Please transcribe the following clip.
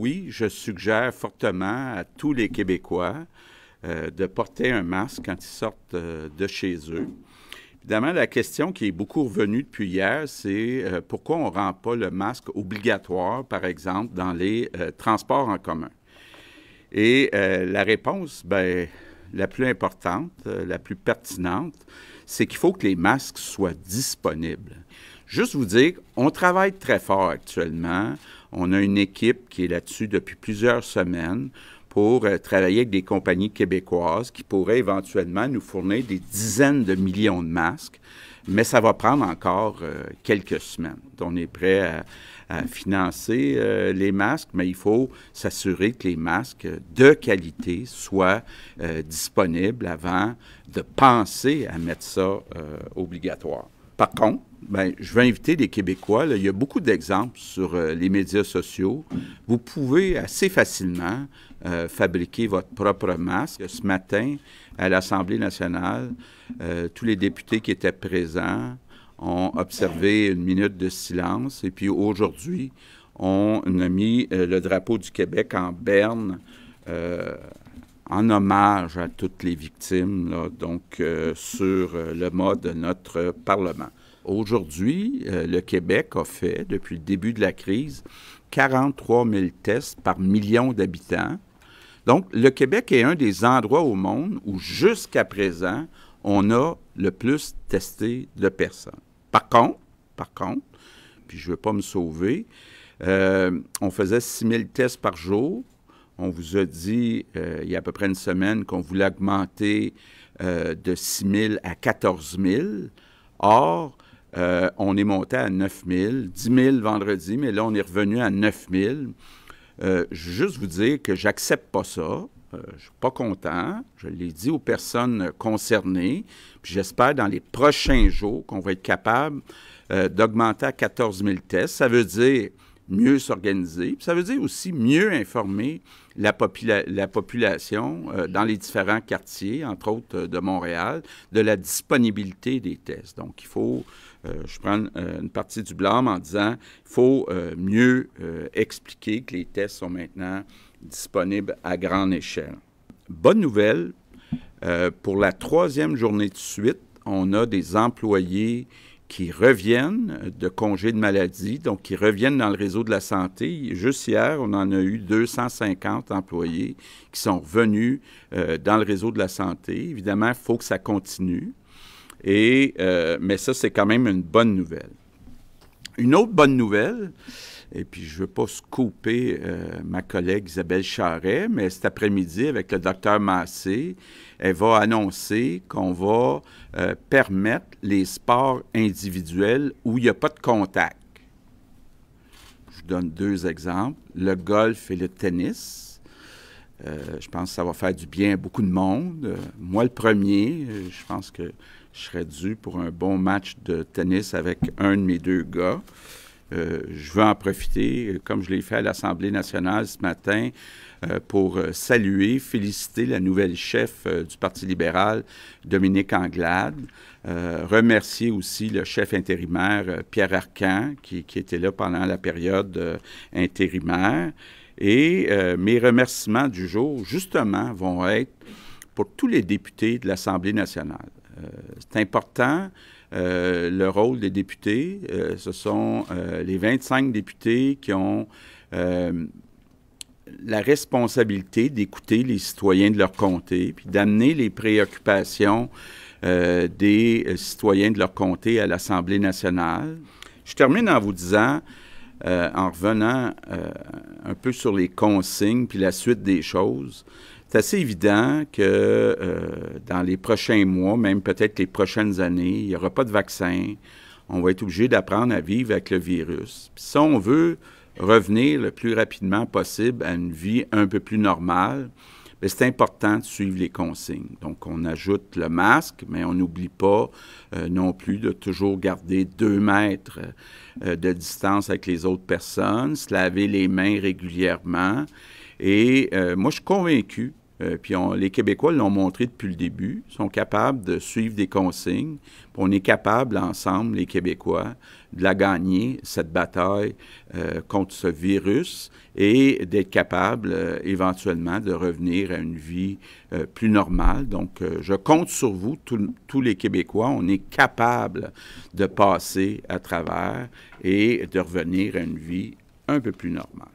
oui, je suggère fortement à tous les Québécois de porter un masque quand ils sortent de chez eux. Évidemment, la question qui est beaucoup revenue depuis hier, c'est pourquoi on ne rend pas le masque obligatoire, par exemple, dans les transports en commun. Et la réponse, bien, la plus importante, la plus pertinente, c'est qu'il faut que les masques soient disponibles. Juste vous dire, on travaille très fort actuellement. On a une équipe qui est là-dessus depuis plusieurs semaines pour travailler avec des compagnies québécoises qui pourraient éventuellement nous fournir des dizaines de millions de masques, mais ça va prendre encore quelques semaines. On est prêt à financer les masques, mais il faut s'assurer que les masques de qualité soient disponibles avant de penser à mettre ça obligatoire. Par contre, bien, je vais inviter les Québécois. Là, il y a beaucoup d'exemples sur les médias sociaux. Vous pouvez assez facilement fabriquer votre propre masque. Ce matin, à l'Assemblée nationale, tous les députés qui étaient présents ont observé une minute de silence. Et puis aujourd'hui, on a mis le drapeau du Québec en berne en hommage à toutes les victimes, là, donc sur le mât de notre Parlement. Aujourd'hui, le Québec a fait, depuis le début de la crise, 43 000 tests par million d'habitants. Donc, le Québec est un des endroits au monde où, jusqu'à présent, on a le plus testé de personnes. Par contre, puis je ne veux pas me sauver, on faisait 6 000 tests par jour. On vous a dit, il y a à peu près une semaine, qu'on voulait augmenter de 6 000 à 14 000. Or, on est monté à 9 000, 10 000 vendredi, mais là, on est revenu à 9 000. Je veux juste vous dire que j'accepte pas ça. Je ne suis pas content. Je l'ai dit aux personnes concernées. Puis j'espère dans les prochains jours qu'on va être capable d'augmenter à 14 000 tests. Ça veut dire mieux s'organiser. Ça veut dire aussi mieux informer la population dans les différents quartiers, entre autres de Montréal, de la disponibilité des tests. Donc, il faut, je prends une partie du blâme en disant, il faut mieux expliquer que les tests sont maintenant disponibles à grande échelle. Bonne nouvelle, pour la 3e journée de suite, on a des employés qui reviennent de congés de maladie, donc qui reviennent dans le réseau de la santé. Juste hier, on en a eu 250 employés qui sont revenus dans le réseau de la santé. Évidemment, il faut que ça continue, mais ça, c'est quand même une bonne nouvelle. Une autre bonne nouvelle, et puis je ne veux pas scooper ma collègue Isabelle Charret, mais cet après-midi, avec le docteur Massé, elle va annoncer qu'on va permettre les sports individuels où il n'y a pas de contact. Je vous donne 2 exemples, le golf et le tennis. Je pense que ça va faire du bien à beaucoup de monde. Moi, le premier, je pense que je serais dû pour un bon match de tennis avec un de mes 2 gars. Je veux en profiter, comme je l'ai fait à l'Assemblée nationale ce matin, pour saluer, féliciter la nouvelle chef du Parti libéral, Dominique Anglade, remercier aussi le chef intérimaire, Pierre Arcan, qui était là pendant la période intérimaire. Et mes remerciements du jour, justement, vont être pour tous les députés de l'Assemblée nationale. C'est important. Le rôle des députés, ce sont les 25 députés qui ont la responsabilité d'écouter les citoyens de leur comté, puis d'amener les préoccupations des citoyens de leur comté à l'Assemblée nationale. Je termine en vous disant, en revenant un peu sur les consignes puis la suite des choses, c'est assez évident que dans les prochains mois, même peut-être les prochaines années, il n'y aura pas de vaccin. On va être obligé d'apprendre à vivre avec le virus. Puis si on veut revenir le plus rapidement possible à une vie un peu plus normale, c'est important de suivre les consignes. Donc, on ajoute le masque, mais on n'oublie pas non plus de toujours garder 2 mètres de distance avec les autres personnes, se laver les mains régulièrement. Et moi, je suis convaincu Puis les Québécois l'ont montré depuis le début, sont capables de suivre des consignes. Puis on est capable ensemble, les Québécois, de la gagner, cette bataille contre ce virus et d'être capable éventuellement de revenir à une vie plus normale. Donc, je compte sur vous, tous les Québécois. On est capable de passer à travers et de revenir à une vie un peu plus normale.